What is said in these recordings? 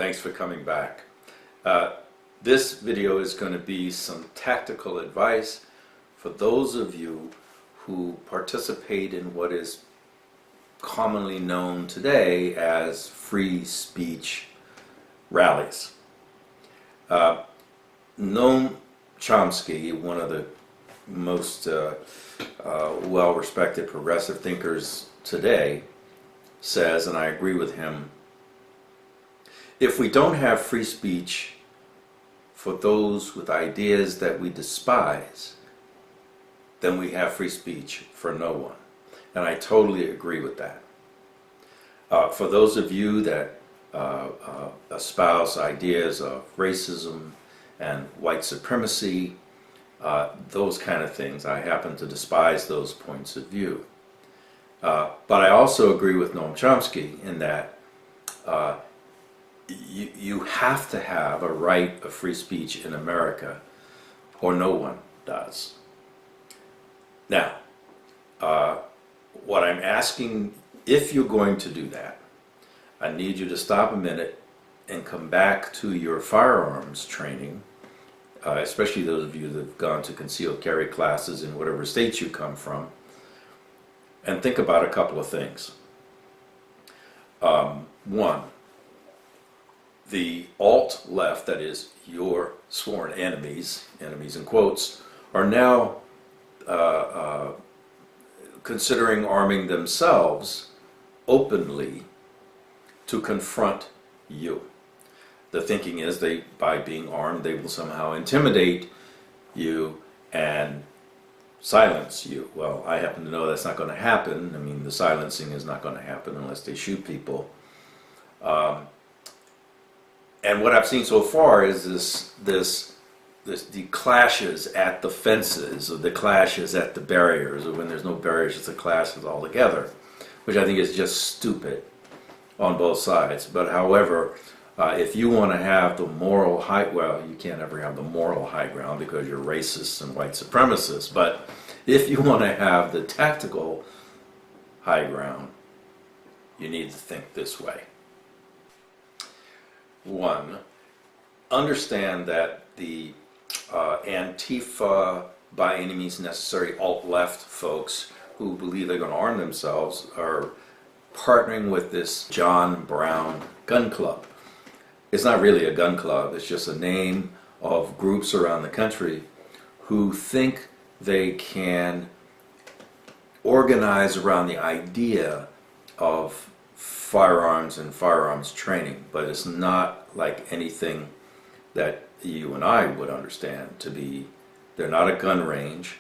Thanks for coming back. This video is going to be some tactical advice for those of you who participate in what is commonly known today as free speech rallies. Noam Chomsky, one of the most well-respected progressive thinkers today, says, and I agree with him, if we don't have free speech for those with ideas that we despise, then we have free speech for no one. And I totally agree with that. For those of you that espouse ideas of racism and white supremacy, those kind of things, I happen to despise those points of view. But I also agree with Noam Chomsky in that you have to have a right of free speech in America, or no one does. Now, what I'm asking, if you're going to do that, I need you to stop a minute and come back to your firearms training, especially those of you that have gone to concealed carry classes in whatever states you come from, and think about a couple of things. One, the alt-left, that is your sworn enemies, enemies in quotes, are now considering arming themselves openly to confront you. The thinking is by being armed, they will somehow intimidate you and silence you. Well, I happen to know that's not going to happen. I mean, the silencing is not going to happen unless they shoot people. And what I've seen so far is the clashes at the fences, or the clashes at the barriers, or when there's no barriers, it's the clashes altogether, which I think is just stupid on both sides. But however, if you want to have the moral high, well, you can't ever have the moral high ground because you're racists and white supremacists, but if you want to have the tactical high ground, you need to think this way. One, understand that the Antifa, by any means necessary, alt-left folks who believe they're going to arm themselves are partnering with this John Brown gun club. It's not really a gun club, it's just a name of groups around the country who think they can organize around the idea of firearms and firearms training, but it's not like anything that you and I would understand to be. They're not a gun range,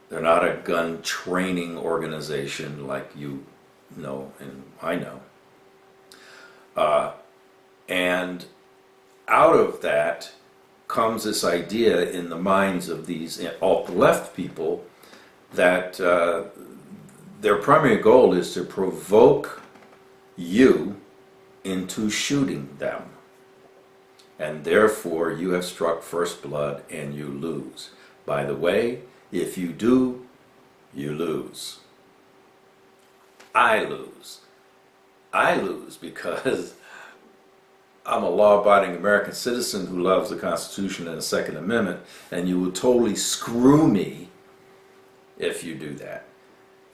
they're not a gun training organization like you know and I know. And out of that comes this idea in the minds of these alt-left people that their primary goal is to provoke you into shooting them. And therefore you have struck first blood and you lose. By the way, if you do, you lose. I lose. I lose because I'm a law-abiding American citizen who loves the Constitution and the Second Amendment, and you will totally screw me if you do that.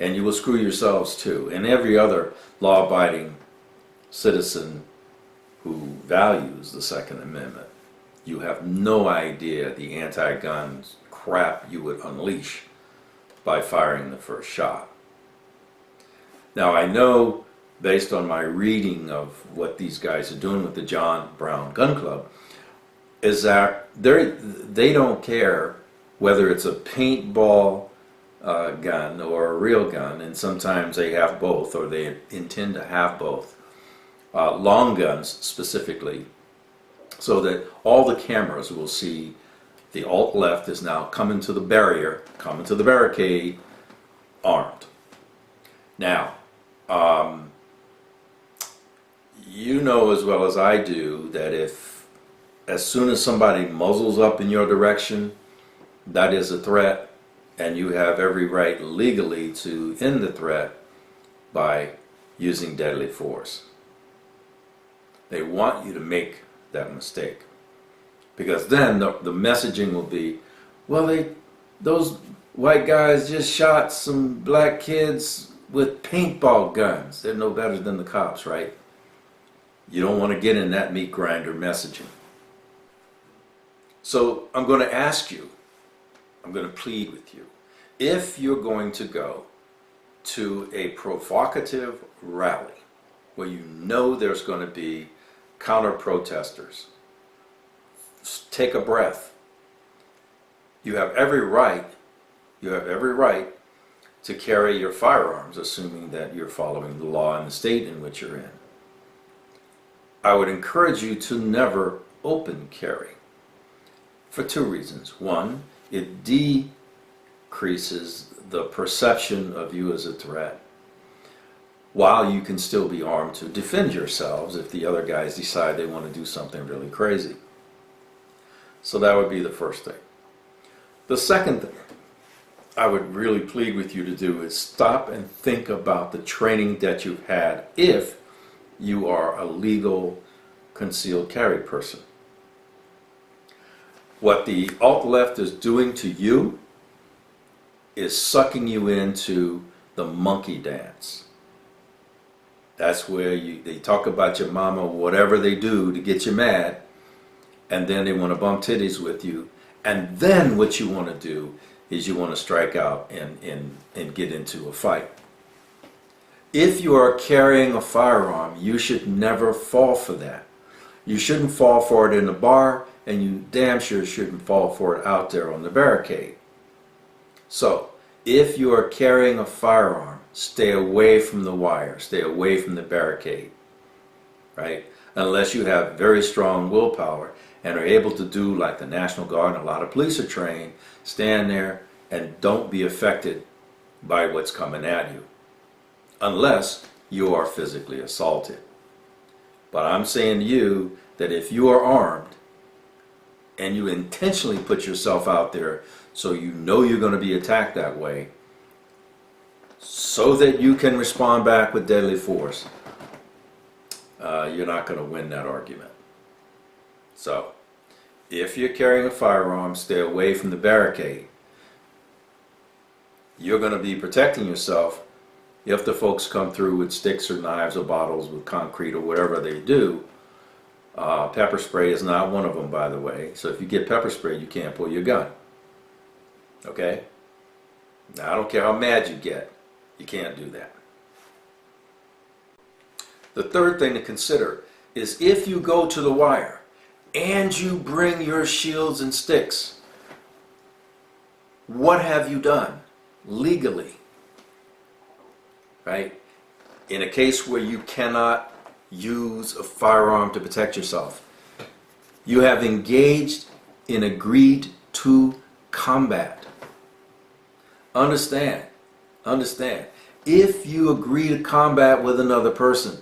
And you will screw yourselves too, and every other law-abiding citizen who values the Second Amendment. You have no idea the anti-gun crap you would unleash by firing the first shot. Now, I know, based on my reading of what these guys are doing with the John Brown Gun Club, is that they don't care whether it's a paintball gun or a real gun, and sometimes they have both, or they intend to have both. Long guns specifically, so that all the cameras will see the alt-left is now coming to the barrier, coming to the barricade, armed. Now, you know as well as I do that as soon as somebody muzzles up in your direction, that is a threat, and you have every right legally to end the threat by using deadly force. They want you to make that mistake. Because then the messaging will be, well, those white guys just shot some black kids with paintball guns. They're no better than the cops, right? You don't want to get in that meat grinder messaging. So I'm going to ask you, I'm going to plead with you, if you're going to go to a provocative rally where you know there's going to be counter-protesters, take a breath. You have every right to carry your firearms, assuming that you're following the law in the state in which you're in. I would encourage you to never open carry for two reasons. One, it decreases the perception of you as a threat, while you can still be armed to defend yourselves if the other guys decide they want to do something really crazy. So that would be the first thing. The second thing I would really plead with you to do is stop and think about the training that you've had if you are a legal concealed carry person. What the alt-left is doing to you is sucking you into the monkey dance. That's where they talk about your mama, whatever they do to get you mad, and then they want to bump titties with you. And then what you want to do is you want to strike out and get into a fight. If you are carrying a firearm, you should never fall for that. You shouldn't fall for it in the bar, and you damn sure shouldn't fall for it out there on the barricade. So, if you are carrying a firearm, stay away from the wire, stay away from the barricade, right? Unless you have very strong willpower and are able to do like the National Guard and a lot of police are trained, stand there and don't be affected by what's coming at you, unless you are physically assaulted. But I'm saying to you that if you are armed and you intentionally put yourself out there so you know you're going to be attacked that way, so that you can respond back with deadly force, you're not going to win that argument. So, if you're carrying a firearm, stay away from the barricade. You're going to be protecting yourself if the folks come through with sticks or knives or bottles with concrete or whatever they do. Pepper spray is not one of them, by the way. So if you get pepper spray, you can't pull your gun. Okay? Now, I don't care how mad you get. You can't do that. The third thing to consider is if you go to the wire and you bring your shields and sticks, what have you done legally? Right? In a case where you cannot use a firearm to protect yourself, you have engaged in agreed to combat. Understand. If you agree to combat with another person,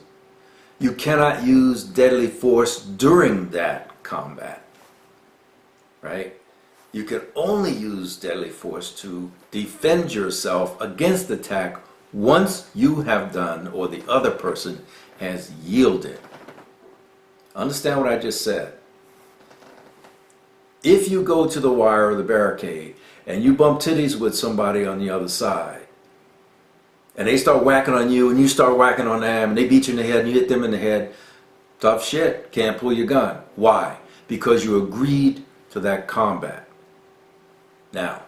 you cannot use deadly force during that combat. Right? You can only use deadly force to defend yourself against attack once you have done or the other person has yielded. Understand what I just said? If you go to the wire or the barricade and you bump titties with somebody on the other side, and they start whacking on you and you start whacking on them and they beat you in the head and you hit them in the head, tough shit, can't pull your gun. Why? Because you agreed to that combat. Now,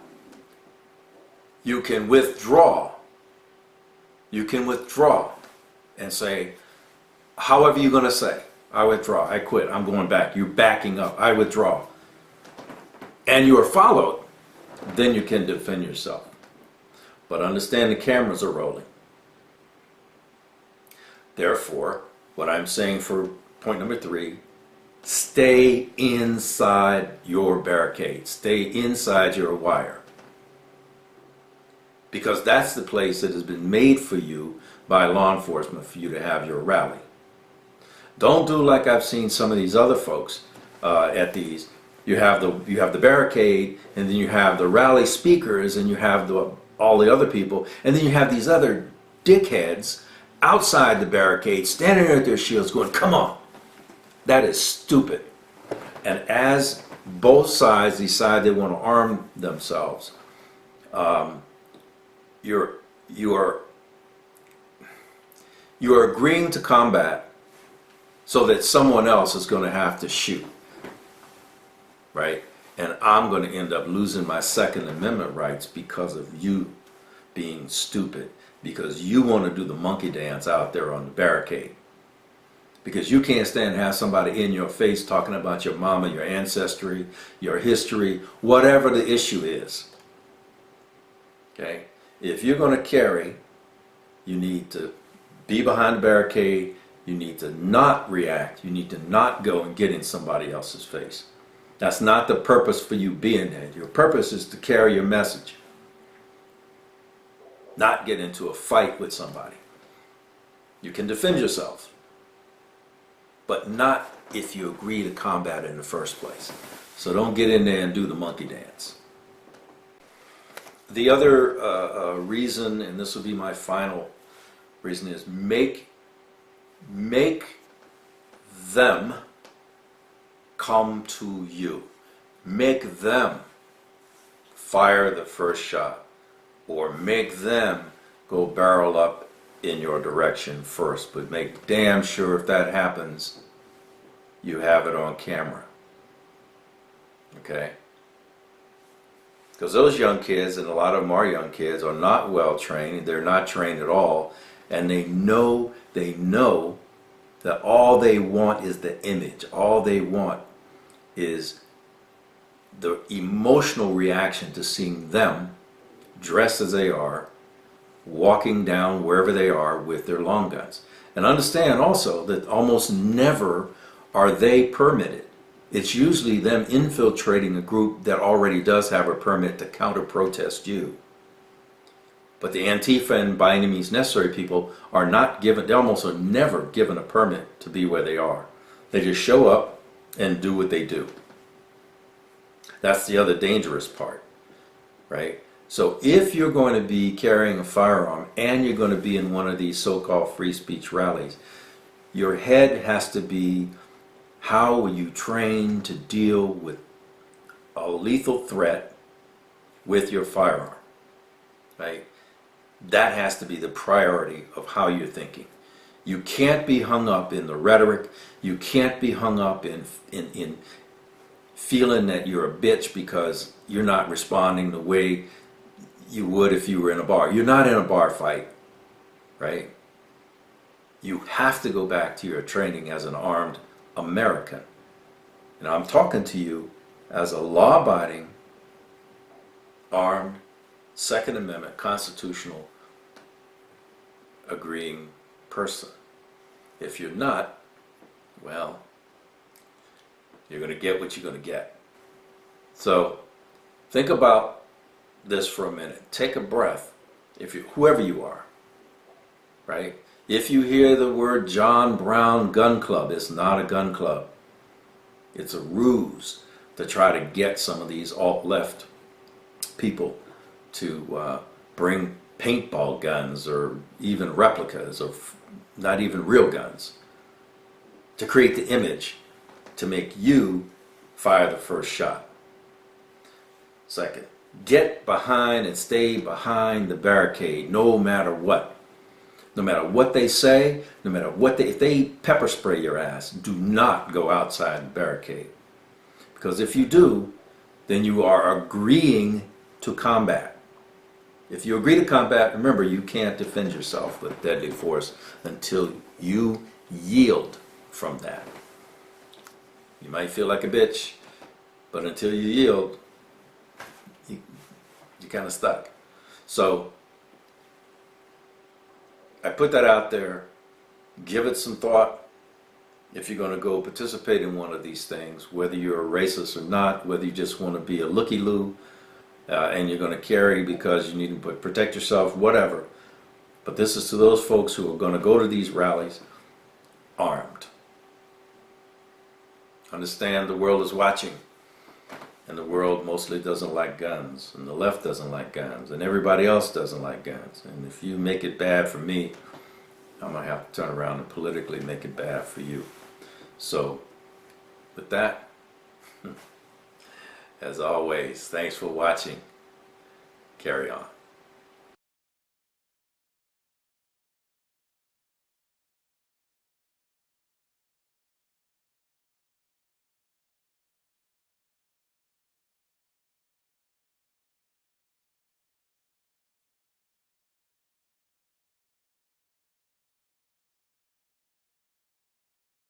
you can withdraw. You can withdraw and say, however you're going to say, I withdraw, I quit, I'm going back. You're backing up, I withdraw. And you are followed, then you can defend yourself. But understand the cameras are rolling. Therefore, what I'm saying for point number 3, stay inside your barricade. Stay inside your wire. Because that's the place that has been made for you by law enforcement for you to have your rally. Don't do like I've seen some of these other folks at these. You have the barricade, and then you have the rally speakers, and you have all the other people, and then you have these other dickheads outside the barricade standing there with their shields going, come on. That is stupid. And as both sides decide they want to arm themselves, you're agreeing to combat so that someone else is going to have to shoot, right? And I'm going to end up losing my Second Amendment rights because of you being stupid, because you want to do the monkey dance out there on the barricade, because you can't stand to have somebody in your face talking about your mama, your ancestry, your history, whatever the issue is. Okay? If you're going to carry, you need to be behind the barricade. You need to not react. You need to not go and get in somebody else's face. That's not the purpose for you being there. Your purpose is to carry your message, not get into a fight with somebody. You can defend yourself, but not if you agree to combat in the first place. So don't get in there and do the monkey dance. The other reason, and this will be my final reason, is make them come to you. Make them fire the first shot, or make them go barrel up in your direction first. But make damn sure if that happens, you have it on camera. Okay? Because those young kids, and a lot of them are young kids, are not well trained. They're not trained at all, and they know that all they want is the image. All they want is the emotional reaction to seeing them dressed as they are, walking down wherever they are with their long guns. And understand also that almost never are they permitted. It's usually them infiltrating a group that already does have a permit to counter-protest you. But the Antifa and by any means necessary people are not given, they almost are never given a permit to be where they are. They just show up and do what they do. That's the other dangerous part, right? So if you're going to be carrying a firearm and you're going to be in one of these so-called free speech rallies, your head has to be, how will you train to deal with a lethal threat with your firearm, right? That has to be the priority of how you're thinking. You can't be hung up in the rhetoric. You can't be hung up in feeling that you're a bitch because you're not responding the way you would if you were in a bar. You're not in a bar fight, right? You have to go back to your training as an armed American. And I'm talking to you as a law-abiding, armed, Second Amendment, constitutional, agreeing person. If you're not, well, you're going to get what you're going to get. So think about this for a minute. Take a breath. If you, whoever you are, right? If you hear the word John Brown Gun Club, it's not a gun club. It's a ruse to try to get some of these alt-left people to bring paintball guns or even replicas or not even real guns, to create the image to make you fire the first shot. Second, get behind and stay behind the barricade no matter what. No matter what they say, no matter what if they pepper spray your ass, do not go outside the barricade. Because if you do, then you are agreeing to combat. If you agree to combat, remember, you can't defend yourself with deadly force until you yield from that. You might feel like a bitch, but until you yield, you're kind of stuck. So I put that out there. Give it some thought. If you're going to go participate in one of these things, whether you're a racist or not, whether you just want to be a looky-loo, and you're going to carry because you need to protect yourself, whatever. But this is to those folks who are going to go to these rallies armed. Understand the world is watching, and the world mostly doesn't like guns, and the left doesn't like guns, and everybody else doesn't like guns. And if you make it bad for me, I'm going to have to turn around and politically make it bad for you. So with that, As always, thanks for watching. Carry on.